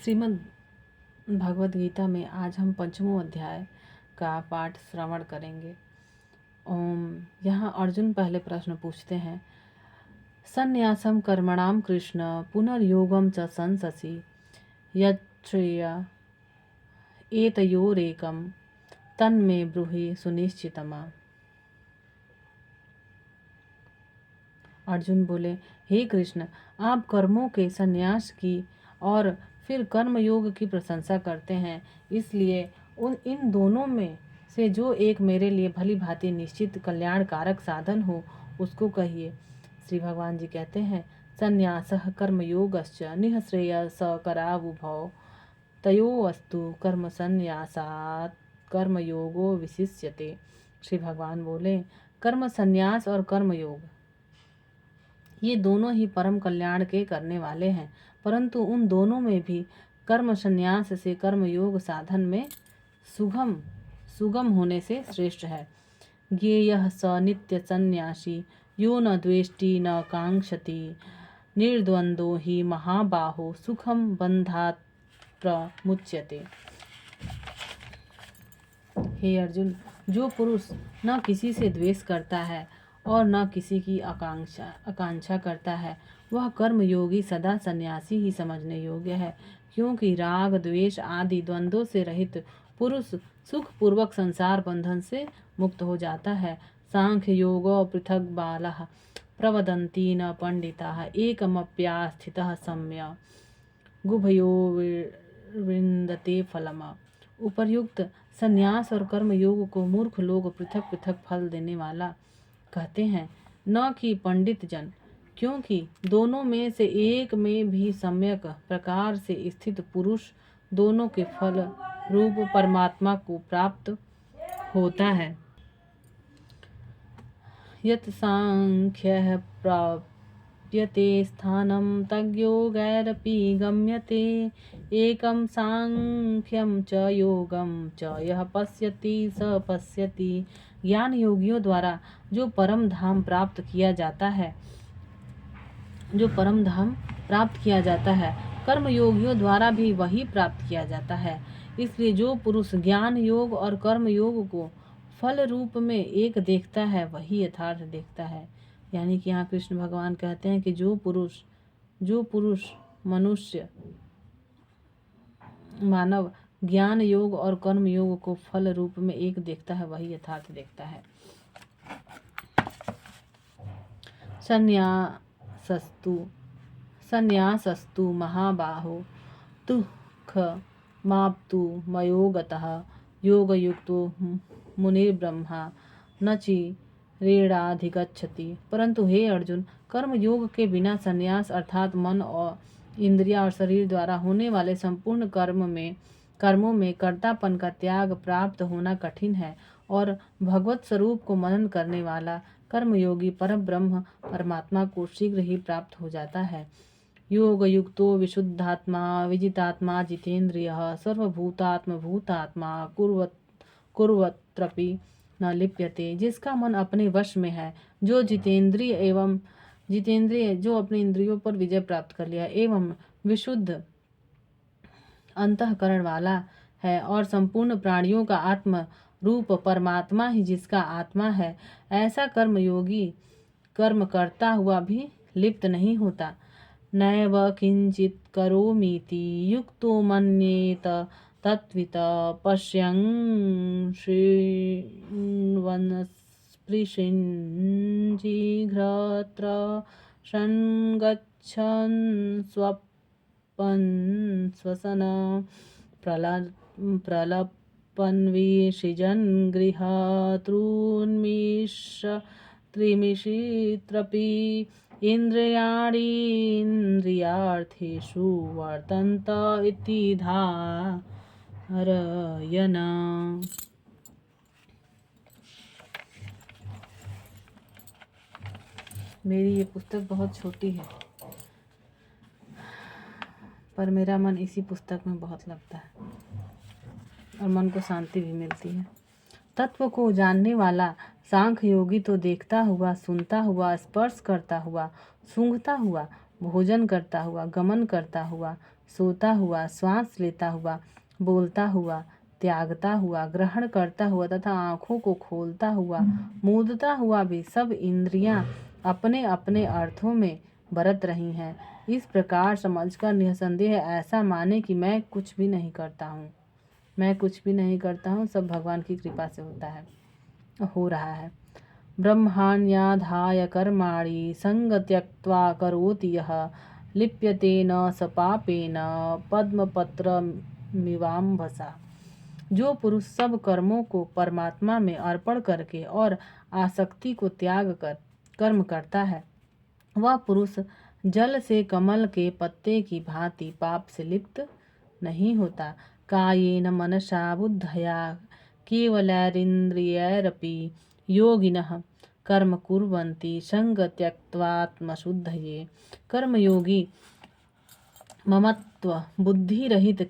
श्रीमद् भगवद गीता में आज हम 5वें अध्याय का पाठ श्रवण करेंगे। यहाँ अर्जुन पहले प्रश्न पूछते हैं, संन्यासम कर्मणाम कृष्ण पुनर्योगम च संससि यच्छ्रेय एतयोरेकम तन्मे ब्रूहि सुनिश्चितमा। अर्जुन बोले, हे कृष्ण, आप कर्मों के संन्यास की और फिर कर्मयोग की प्रशंसा करते हैं, इसलिए इन दोनों में से जो एक मेरे लिए भली भांति निश्चित कल्याणकारक साधन हो उसको कहिए। श्री भगवान जी कहते हैं, संन्यासः कर्मयोगश्च निःश्रेयसकरावुभौ तयोस्तु कर्म संन्यासात् कर्मयोगो विशिष्यते। श्री भगवान बोले, कर्म संन्यास और कर्मयोग ये दोनों ही परम कल्याण के करने वाले हैं, परंतु उन दोनों में भी कर्म संन्यास से कर्मयोग साधन में सुगम होने से श्रेष्ठ है। ज्ञेयः स नित्य संन्यासी यो न द्वेष्टि न कांक्षति निर्द्वंद्वो हि महाबाहो सुखम बंधात् प्रमुच्यते। हे अर्जुन, जो पुरुष न किसी से द्वेष करता है और न किसी की आकांक्षा करता है, वह कर्मयोगी सदा सन्यासी ही समझने योग्य है, क्योंकि राग द्वेष आदि द्वंद्वों से रहित पुरुष सुख पूर्वक संसार बंधन से मुक्त हो जाता है। सांख्य योगो पृथक बालः प्रवदन्ति न पंडिताः एकमप्यास्थितः सम्य गुभयो विन्दते फलम। उपर्युक्त संन्यास और कर्म योग को मूर्ख लोग पृथक पृथक फल देने वाला कहते हैं, न कि पंडित जन, क्योंकि दोनों में से एक में भी सम्यक प्रकार से स्थित पुरुष दोनों के फल रूप परमात्मा को प्राप्त होता है। यत् सांख्यः प्राप्यते स्थानं तद्योगैरपि गम्यते एकं सांख्यं च योगं च यः पश्यति स पश्यति। ज्ञान योगियों द्वारा जो परम धाम प्राप्त किया जाता है, कर्म योगियों द्वारा भी वही प्राप्त किया जाता है। इसलिए जो पुरुष ज्ञान योग और कर्म योग को फल रूप में एक देखता है, वही यथार्थ देखता है। यानी कि यहाँ कृष्ण भगवान कहते हैं कि जो पुरुष मनुष्य मानव ज्ञान योग और कर्म योग को फल रूप में एक देखता है, वही यथार्थ देखता है। संन्यासस्तु महाबाहो दुःखमाप्तु मयोगतः योगयुक्तो मुनिर्ब्रह्मा न चिरेणाधिगच्छति। परंतु हे अर्जुन, कर्म योग के बिना संन्यास अर्थात मन और इंद्रिया और शरीर द्वारा होने वाले संपूर्ण कर्मों में कर्तापन का त्याग प्राप्त होना कठिन है, और भगवत स्वरूप को मनन करने वाला कर्मयोगी परम ब्रह्म परमात्मा को शीघ्र ही प्राप्त हो जाता है। योग युक्तो विशुद्धात्मा विजितात्मा जितेन्द्रियः सर्वभूतात्मा कुर्वत्रपि न लिप्यते। जिसका मन अपने वश में है, जो जितेंद्रिय जो अपने इंद्रियों पर विजय प्राप्त कर लिया एवं विशुद्ध अंतःकरण वाला है, और संपूर्ण प्राणियों का आत्म रूप परमात्मा ही जिसका आत्मा है, ऐसा कर्मयोगी कर्म करता हुआ भी लिप्त नहीं होता। नैव किंचित करोमीति युक्तो मन्येत तत्वित पश्यन् शृण्वन् स्पृशन् जिघ्रत्र संगच्छन् स्वपन् श्वसन प्रलपन् विसृजन् त्रिमिषित्रपि इन्द्रियार्थेषु वर्तन्त इति धारयन्। मेरी ये पुस्तक बहुत छोटी है, पर मेरा मन इसी पुस्तक में बहुत लगता है और मन को शांति भी मिलती है। तत्व को जानने वाला सांख्य योगी तो देखता हुआ, सुनता हुआ, स्पर्श करता हुआ, सूंघता हुआ भोजन करता हुआ, गमन करता हुआ, सोता हुआ, श्वास लेता हुआ, बोलता हुआ, त्यागता हुआ, ग्रहण करता हुआ तथा आँखों को खोलता हुआ, मूंदता हुआ भी सब इंद्रियां अपने अपने अर्थों में बरत रही हैं। इस प्रकार समझकर निसंदेह ऐसा माने कि मैं कुछ भी नहीं करता हूँ, मैं कुछ भी नहीं करता हूँ, सब भगवान की कृपा से होता है, हो रहा है। ब्रह्माण्याधाय कर्माणि संग त्यक्त्वा करोति यः लिप्यते न स पापेन पद्मपत्रमिवाम्भसा। जो पुरुष सब कर्मों को परमात्मा में अर्पण करके और आसक्ति को त्याग कर कर्म करता है, वह पुरुष जल से कमल के पत्ते की भांति पाप से लिप्त नहीं होता। कायेन मनसा बुद्धया केवलैरिन्द्रियैरपि योगिनः कर्म कुर्वन्ति संग त्यक्त्वात्मशुद्धये। कर्मयोगी ममत्व बुद्धि रहित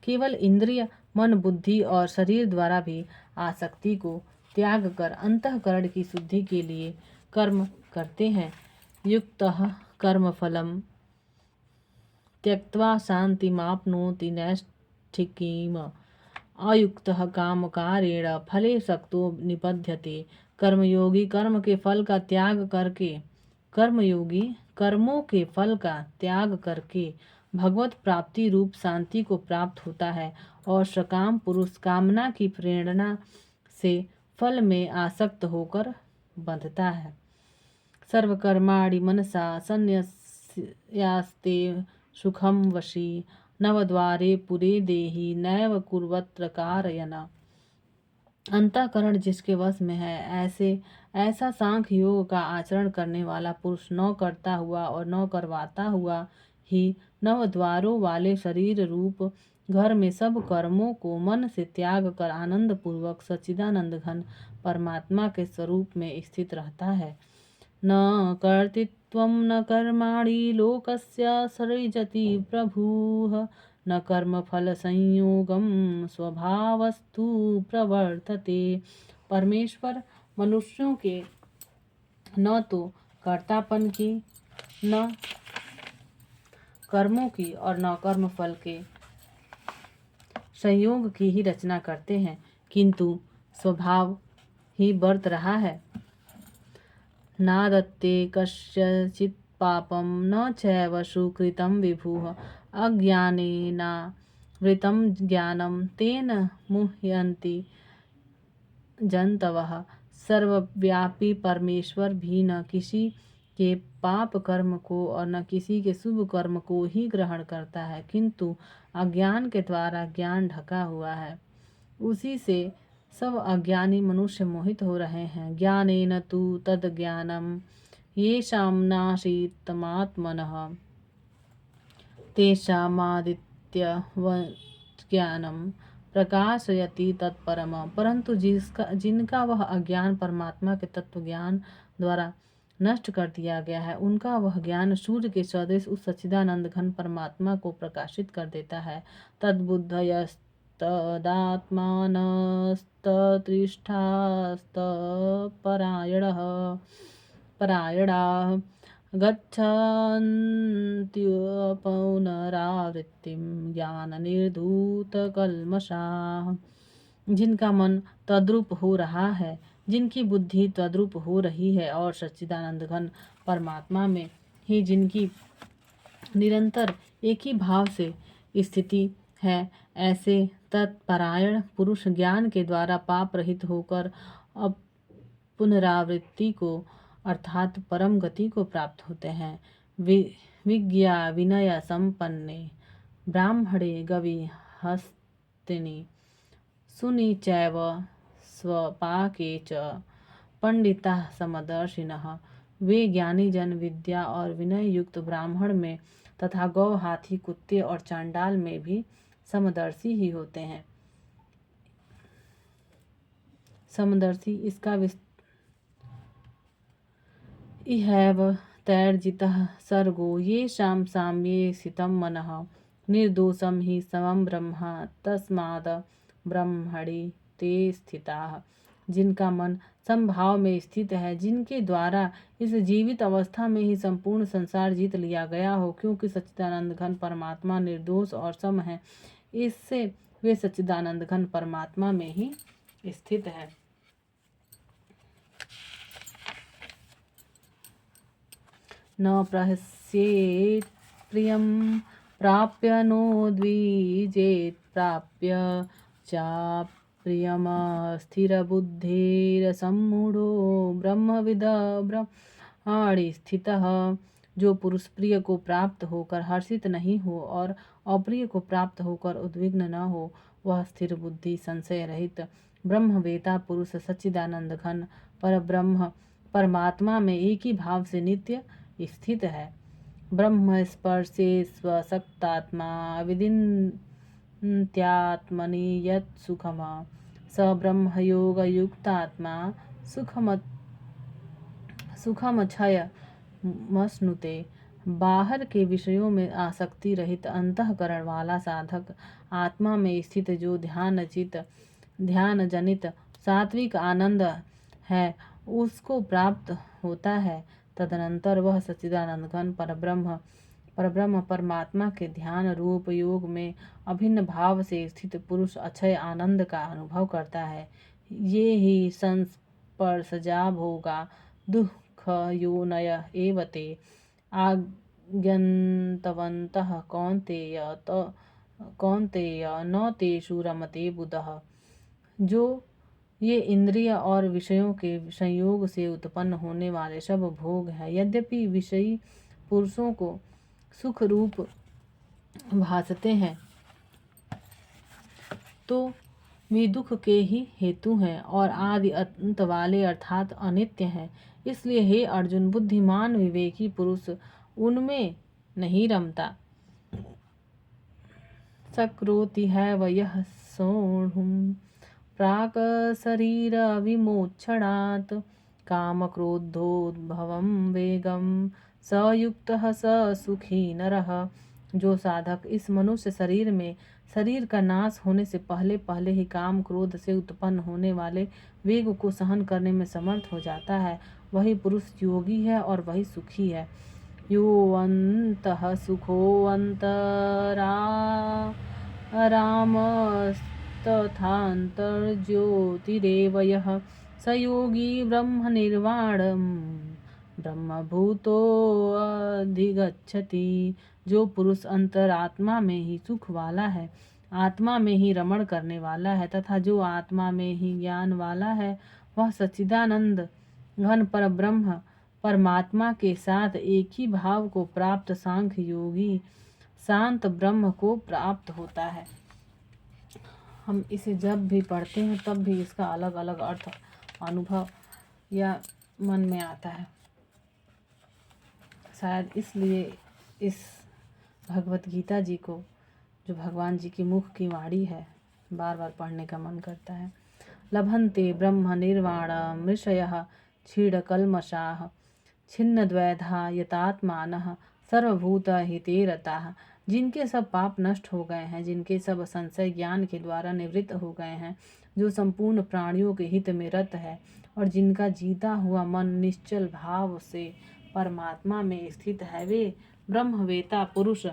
केवल इंद्रिय मन बुद्धि और शरीर द्वारा भी आसक्ति को त्याग कर अंतःकरण की शुद्धि के लिए कर्म करते हैं। युक्तः कर्मफलम त्यक्त्वा शान्तिमाप्नोति नैष्ठिकीम् अयुक्तः कामकारेण फले सक्तो निबध्यते। कर्मयोगी कर्म के फल का त्याग करके कर्मयोगी कर्मों के फल का त्याग करके भगवत प्राप्ति रूप शांति को प्राप्त होता है और सकाम पुरुष कामना की प्रेरणा से फल में आसक्त होकर बंधता है। सर्वकर्माणि मनसा संन्यस्यास्ते सुखम वशी नवद्वारे पुरे देहि नैव कुर्वत्र कारयन। अंतःकरण जिसके वश में है ऐसा सांख्य योग का आचरण करने वाला पुरुष न करता हुआ और न करवाता हुआ ही नवद्वारों वाले शरीर रूप घर में सब कर्मों को मन से त्याग कर आनंद पूर्वक सच्चिदानंद घन परमात्मा के स्वरूप में स्थित रहता है। न कर्तृत्वं न कर्माणि लोकस्य सृजति प्रभुः न कर्मफल संयोगम स्वभावस्तु प्रवर्तते। परमेश्वर मनुष्यों के न तो कर्तापन की, न कर्मों की और न कर्मफल के संयोग की ही रचना करते हैं, किंतु स्वभाव ही बरत रहा है। नादत्ते कस्यचित् पापं न चैव सुकृतं विभुः अज्ञानेनावृतं ज्ञानं तेन मुह्यन्ति जन्तवः। सर्वव्यापी परमेश्वर भी न किसी के पाप कर्म को और न किसी के शुभ कर्म को ही ग्रहण करता है, किंतु अज्ञान के द्वारा ज्ञान ढका हुआ है, उसी से सब अज्ञानी मनुष्य मोहित हो रहे हैं। ज्ञानेन तु तद्ज्ञानं येषां नासीत्तमात्मनः तेषामादित्यवज्ञानं प्रकाशयति तत्परम। परंतु जिनका वह अज्ञान परमात्मा के तत्व ज्ञान द्वारा नष्ट कर दिया गया है, उनका वह ज्ञान सूर्य के सदृश उस सच्चिदानंद घन परमात्मा को प्रकाशित कर देता है। तद्बुद्धयस्तदात्मानस्तत्रिष्ठास्तपरायणाः गच्छन्त्युपपुनरावृत्तिं ज्ञाननिर्धूतकल्मषाः। जिनका मन तद्रूप हो रहा है, जिनकी बुद्धि तद्रूप हो रही है और सच्चिदानंद घन परमात्मा में ही जिनकी निरंतर एक ही भाव से स्थिति है, ऐसे तत्परायण पुरुष ज्ञान के द्वारा पाप रहित होकर अब पुनरावृत्ति को अर्थात परम गति को प्राप्त होते हैं। विज्ञा विनय संपन्ने ब्राह्मणे गवि हस्तिनि सुनि चैव स्वपाके च पंडिता समदर्शिनः। वे ज्ञानी जन विद्या और विनय युक्त ब्राह्मण में तथा गौ हाथी कुत्ते और चांडाल में भी समदर्शी ही होते हैं। समदर्शी इसका इहैव तैर्जितः सर्गो येषां साम्ये स्थितं मनः निर्दोषं हि समं ब्रह्म तस्माद् ब्रह्मणि ते स्थिताः। जिनका मन समभाव में स्थित है, जिनके द्वारा इस जीवित अवस्था में ही संपूर्ण संसार जीत लिया गया हो। क्योंकि सच्चिदानंद घन परमात्मा निर्दोष और सम है, इससे वे सच्चिदानंद घन परमात्मा में ही स्थित है। न प्रहस्येत् प्रियं प्राप्य नो द्विजेत् प्राप्य चाप्रियम् स्थिरबुद्धिरसम्मूढो ब्रह्मविद ब्रह्माणि स्थितः। जो पुरुष प्रिय को प्राप्त होकर हर्षित नहीं हो और अप्रिय को प्राप्त होकर उद्विग्न न हो, वह स्थिर बुद्धि संशय रहित ब्रह्मवेता पुरुष सच्चिदानंद घन पर ब्रह्म परमात्मा में एक ही भाव से नित्य स्थित है। ब्रह्म स्पर्शे स्वशक्तात्मा विदिन्त्यात्मनि यत् सुखम स ब्रह्म योग युक्तात्मा सुखम क्षय मश्नुते। बाहर के विषयों में आसक्ति रहित अंतःकरण वाला साधक आत्मा में स्थित जो ध्यान जनित सात्विक आनंद है, उसको प्राप्त होता है। तदनंतर वह सच्चिदानंद घन परब्रह्म परमात्मा के ध्यान रूप योग में अभिन्न भाव से स्थित पुरुष अक्षय आनंद का अनुभव करता है। ये ही संस्पर्शजा भोगा दुःख योनय एव ते आज्ञन्तवन्तः कौन्तेय न तेषु रमते बुधः। जो ये इंद्रिय और विषयों के संयोग से उत्पन्न होने वाले सब भोग है, यद्यपि विषयी पुरुषों को सुख रूप भासते हैं, तो वे दुख के ही हेतु हैं और आदि अंत वाले अर्थात अनित्य हैं। इसलिए हे अर्जुन, बुद्धिमान विवेकी पुरुष उनमें नहीं रमता। सक्रोति है वह सोढ़ुम प्राक शरीर विमोक्षणात् काम क्रोधोद्भवं वेगम सयुक्तः स सुखी नरः। जो साधक इस मनुष्य शरीर में शरीर का नाश होने से पहले पहले ही काम क्रोध से उत्पन्न होने वाले वेग को सहन करने में समर्थ हो जाता है, वही पुरुष योगी है और वही सुखी है। यो अंतः सुखो अंतरामस्तथान्तर्ज्योतिरेव यः स योगी ब्रह्म निर्वाणम् ब्रह्मभूतोऽधिगच्छति। जो पुरुष अंतरात्मा में ही सुख वाला है, आत्मा में ही रमण करने वाला है तथा जो आत्मा में ही ज्ञान वाला है, वह सच्चिदानंद घन पर ब्रह्म परमात्मा के साथ एक ही भाव को प्राप्त सांख्य योगी शांत ब्रह्म को प्राप्त होता है। हम इसे जब भी पढ़ते हैं तब भी इसका अलग अलग अर्थ अनुभव या मन में आता है। शायद इसलिए इस भगवत गीता जी को, जो भगवान जी की मुख की वाणी है, बार बार पढ़ने का मन करता है। लभन्ते ब्रह्म निर्वाणं ऋषयः क्षीणकल्मषाः छिन्नद्वैधा यतात्मानः सर्वभूतहिते रताः। जिनके सब पाप नष्ट हो गए हैं, जिनके सब संशय ज्ञान के द्वारा निवृत्त हो गए हैं, जो संपूर्ण प्राणियों के हित में रत है और जिनका जीता हुआ मन निश्चल भाव से परमात्मा में स्थित है, वे ब्रह्मवेता पुरुष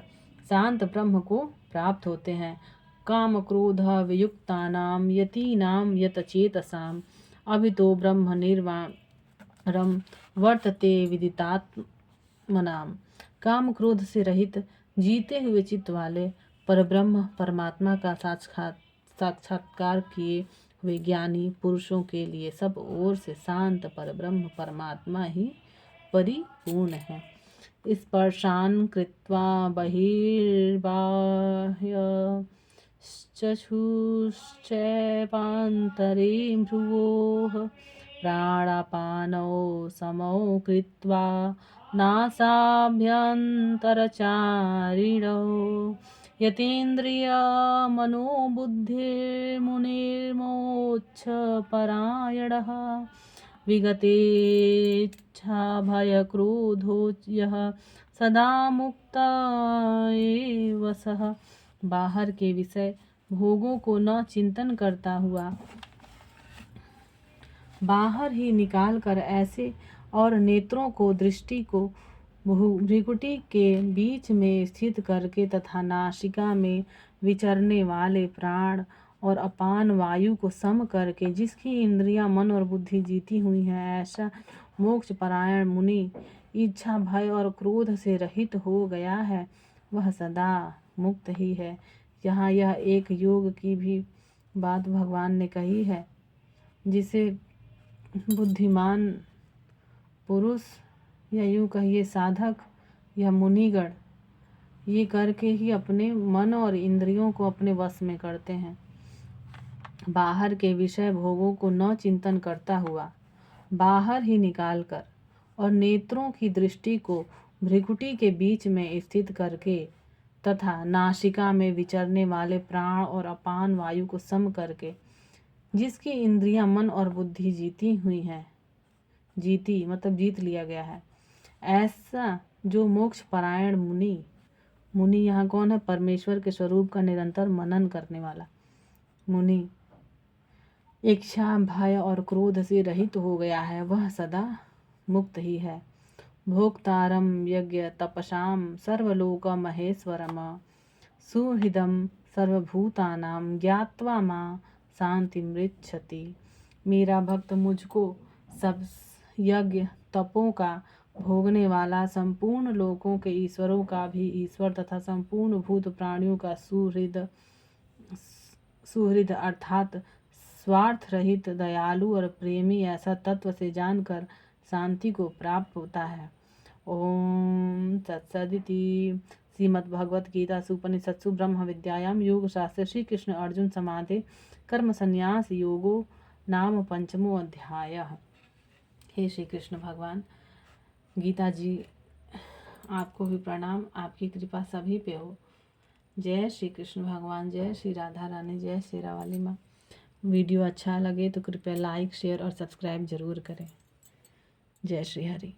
शांत ब्रह्म को प्राप्त होते हैं। काम क्रोध वियुक्तानां यतीनां यतचेतसाम् अभितो ब्रह्म निर्वाणं वर्तते विदितात्मनां। काम क्रोध से रहित जीते हुए चित्त वाले परब्रह्म परमात्मा का साक्षात्कार किए हुए ज्ञानी पुरुषों के लिए सब ओर से शांत परब्रह्म परमात्मा ही परिपूर्ण है। स्पर्शान् कृत्वा बहिर्बाह्यश्चक्षुश्चैवान्तरे भ्रुवोः प्राणापानौ समौ कृत्वा नासाभ्यन्तरचारिणौ यतेन्द्रियमनोबुद्धिर्मुनिर्मोक्षपरायणः विगतेच्छाभयक्रोधो यः सदा मुक्त एव सः। बाहर के विषय भोगों को न चिंतन करता हुआ बाहर ही निकाल कर ऐसे और नेत्रों को दृष्टि को भ्रिकुटी के बीच में स्थित करके तथा नासिका में विचरने वाले प्राण और अपान वायु को सम करके जिसकी इंद्रियां मन और बुद्धि जीती हुई हैं, ऐसा मोक्ष परायण मुनि इच्छा भय और क्रोध से रहित हो गया है, वह सदा मुक्त ही है। यहाँ यह एक योग की भी बात भगवान ने कही है, जिसे बुद्धिमान पुरुष या यूँ कहिए साधक या मुनिगण ये करके ही अपने मन और इंद्रियों को अपने वश में करते हैं। बाहर के विषय भोगों को न चिंतन करता हुआ बाहर ही निकाल कर और नेत्रों की दृष्टि को भ्रिकुटी के बीच में स्थित करके तथा नासिका में विचरने वाले प्राण और अपान वायु को सम करके जिसकी इंद्रियां मन और बुद्धि जीती हुई हैं, जीती मतलब जीत लिया गया है, ऐसा जो मोक्ष परायण मुनि यहाँ कौन है? परमेश्वर के स्वरूप का निरंतर मनन करने वाला मुनि इच्छा भय और क्रोध से रहित हो गया है, वह सदा मुक्त ही है। भोक्तारम यज्ञ तपसाम सर्वलोक महेश्वरम सुहृदम सर्वभूतानां ज्ञात्वा मां शांति मृच्छति। मेरा भक्त मुझको सब यज्ञ तपों का भोगने वाला, संपूर्ण लोकों के ईश्वरों का भी ईश्वर तथा संपूर्ण भूत प्राणियों का सुहृद अर्थात स्वार्थ रहित दयालु और प्रेमी ऐसा तत्व से जानकर शांति को प्राप्त होता है। ओम तत्सदिति। श्रीमद्भगवत गीता उपनिषत्सु ब्रह्म विद्यायाम योग शास्त्र श्री कृष्ण अर्जुन समाधि कर्म संन्यास योगो नाम पंचमो अध्याय। हे श्री कृष्ण भगवान, गीता जी आपको भी प्रणाम, आपकी कृपा सभी पे हो। जय श्री कृष्ण भगवान, जय श्री राधा रानी, जय श्री रावाली माँ। वीडियो अच्छा लगे तो कृपया लाइक शेयर और सब्सक्राइब जरूर करें। जय श्री हरि।